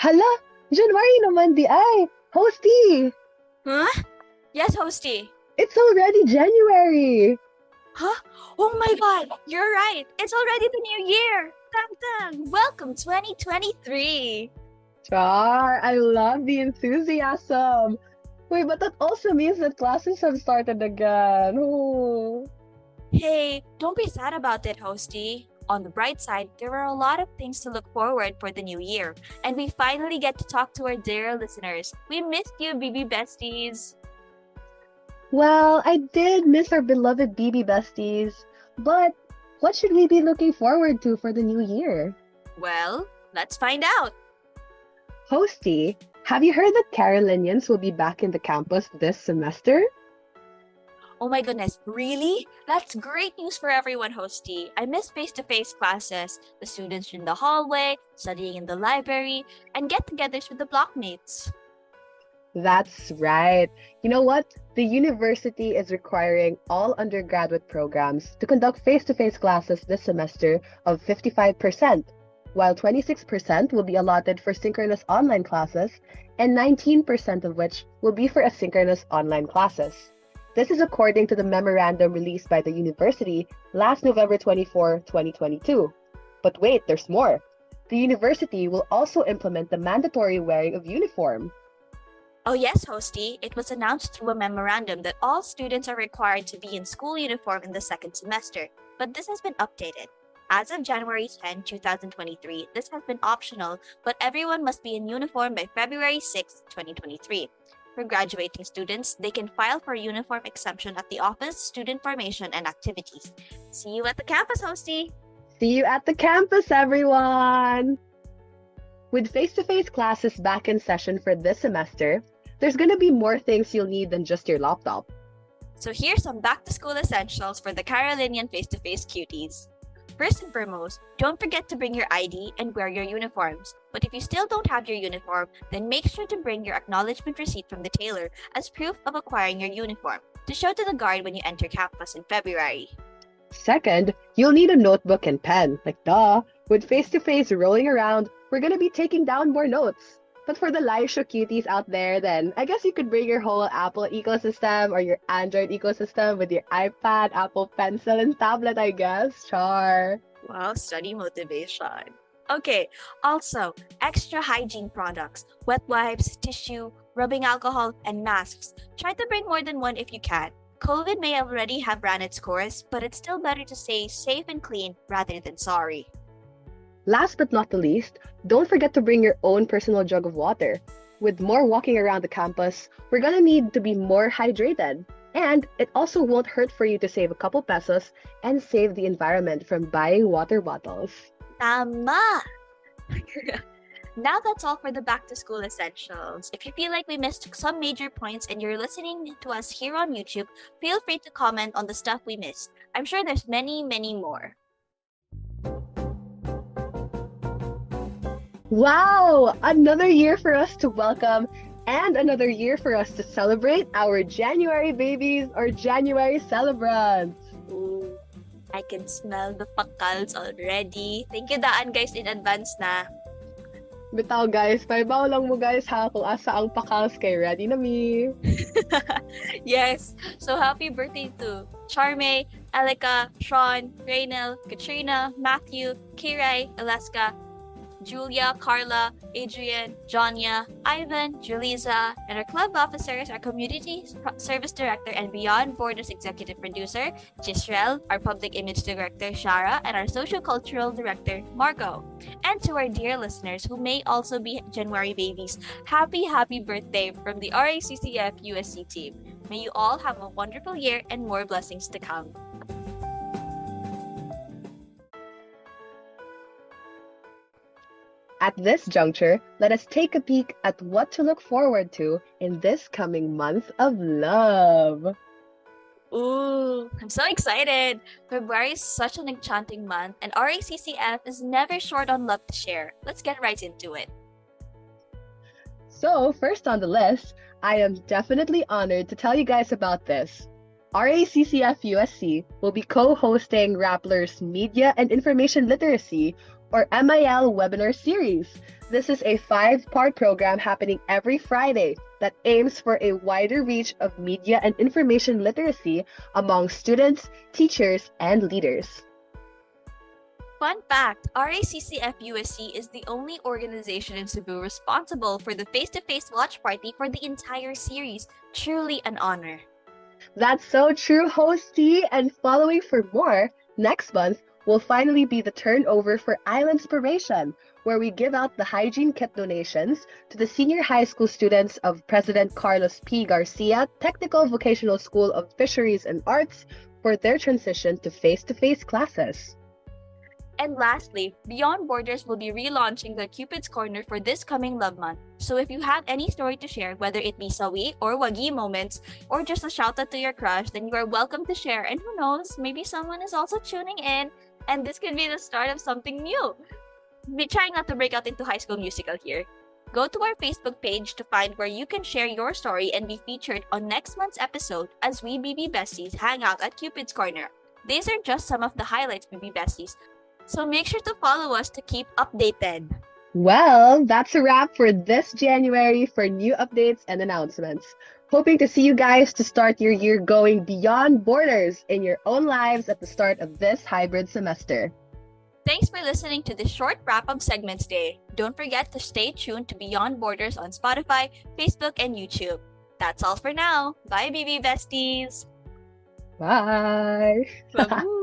Hala, January naman di ay. Hosty, Huh? Yes, hosty. it's already January. Huh? Oh my god, you're right. It's already the new year. Dang dang. Welcome 2023. Char, I love the enthusiasm. Wait, but that also means that classes have started again. Oh. Hey, don't be sad about it, hosty. On the bright side, there are a lot of things to look forward for the new year, and we finally get to talk to our dear listeners. We missed you, BB besties. Well, I did miss our beloved BB besties, but what should we be looking forward to for the new year? Well, let's find out. Hosty, have you heard that Carolinians will be back in the campus this semester? Oh my goodness, really? That's great news for everyone, hosty. I miss face-to-face classes, the students in the hallway, studying in the library, and get-togethers with the blockmates. That's right. You know what? The university is requiring all undergraduate programs to conduct face-to-face classes this semester of 55%, while 26% will be allotted for synchronous online classes, and 19% of which will be for asynchronous online classes. This is according to the memorandum released by the university last November 24, 2022. But wait, there's more. The university will also implement the mandatory wearing of uniform. Oh yes, hosty. It was announced through a memorandum that all students are required to be in school uniform in the second semester, but this has been updated. As of January 10, 2023, this has been optional, but everyone must be in uniform by February 6, 2023. For graduating students, they can file for a uniform exemption at the Office, Student Formation, and Activities. See you at the campus, hosty! See you at the campus, everyone! With face-to-face classes back in session for this semester, there's gonna be more things you'll need than just your laptop. So here's some back-to-school essentials for the Carolinian face-to-face cuties. First and foremost, don't forget to bring your ID and wear your uniforms. But if you still don't have your uniform, then make sure to bring your acknowledgement receipt from the tailor as proof of acquiring your uniform to show to the guard when you enter campus in February. Second, you'll need a notebook and pen, like duh. With face-to-face rolling around, we're gonna be taking down more notes. But for the 𝘓𝘰𝘰𝘬 cuties out there, then I guess you could bring your whole Apple ecosystem or your Android ecosystem with your iPad, Apple Pencil, and tablet, I guess. Char. Wow, study motivation. Okay, also, extra hygiene products, wet wipes, tissue, rubbing alcohol, and masks. Try to bring more than one if you can. COVID may already have ran its course, but it's still better to stay safe and clean rather than sorry. Last but not the least, don't forget to bring your own personal jug of water. With more walking around the campus, we're gonna need to be more hydrated. And it also won't hurt for you to save a couple pesos and save the environment from buying water bottles. Tama! Now that's all for the back-to-school essentials. If you feel like we missed some major points and you're listening to us here on YouTube, feel free to comment on the stuff we missed. I'm sure there's many, many more. Wow! Another year for us to welcome and another year for us to celebrate our January babies or January celebrants. Ooh, I can smell the pakals already. Thank you daan guys in advance na. Bitaw guys, paibaw lang mo guys ha kung asa ang pakals kay ready na mi. Yes, so happy birthday to Charme, Elika, Sean, Raynel, Katrina, Matthew, Kirai, Alaska, Julia, Carla, Adrian, Jonya, Ivan, Julisa, and our club officers, our community service director and Beyond Borders executive producer, Gisrel, our public image director, Shara, and our social cultural director, Margot. And to our dear listeners who may also be January babies, happy birthday from the RACCF-USC team. May you all have a wonderful year and more blessings to come. At this juncture, let us take a peek at what to look forward to in this coming month of love. Ooh, I'm so excited! February is such an enchanting month, and RACCF is never short on love to share. Let's get right into it. So, first on the list, I am definitely honored to tell you guys about this. RACCF-USC will be co-hosting Rappler's Media and Information Literacy, or MIL webinar series. This is a 5-part program happening every Friday that aims for a wider reach of media and information literacy among students, teachers, and leaders. Fun fact, RACCF-USC is the only organization in Cebu responsible for the face-to-face watch party for the entire series. Truly an honor. That's so true, hostie. And following for more, next month will finally be the turnover for Islandspiration, where we give out the hygiene kit donations to the senior high school students of President Carlos P. Garcia Technical Vocational School of Fisheries and Arts for their transition to face-to-face classes. And lastly, Beyond Borders will be relaunching their Cupid's Corner for this coming Love Month. So if you have any story to share, whether it be sawi or wagi moments, or just a shout out to your crush, then you are welcome to share. And who knows, maybe someone is also tuning in, and this could be the start of something new. We're trying not to break out into High School Musical here. Go to our Facebook page to find where you can share your story and be featured on next month's episode as we BB Besties hang out at Cupid's Corner. These are just some of the highlights, BB Besties. So make sure to follow us to keep updated. Well, that's a wrap for this January for new updates and announcements. Hoping to see you guys to start your year going beyond borders in your own lives at the start of this hybrid semester. Thanks for listening to this short wrap-up segments day. Don't forget to stay tuned to Beyond Borders on Spotify, Facebook, and YouTube. That's all for now. Bye, BB Besties! Bye! Bye.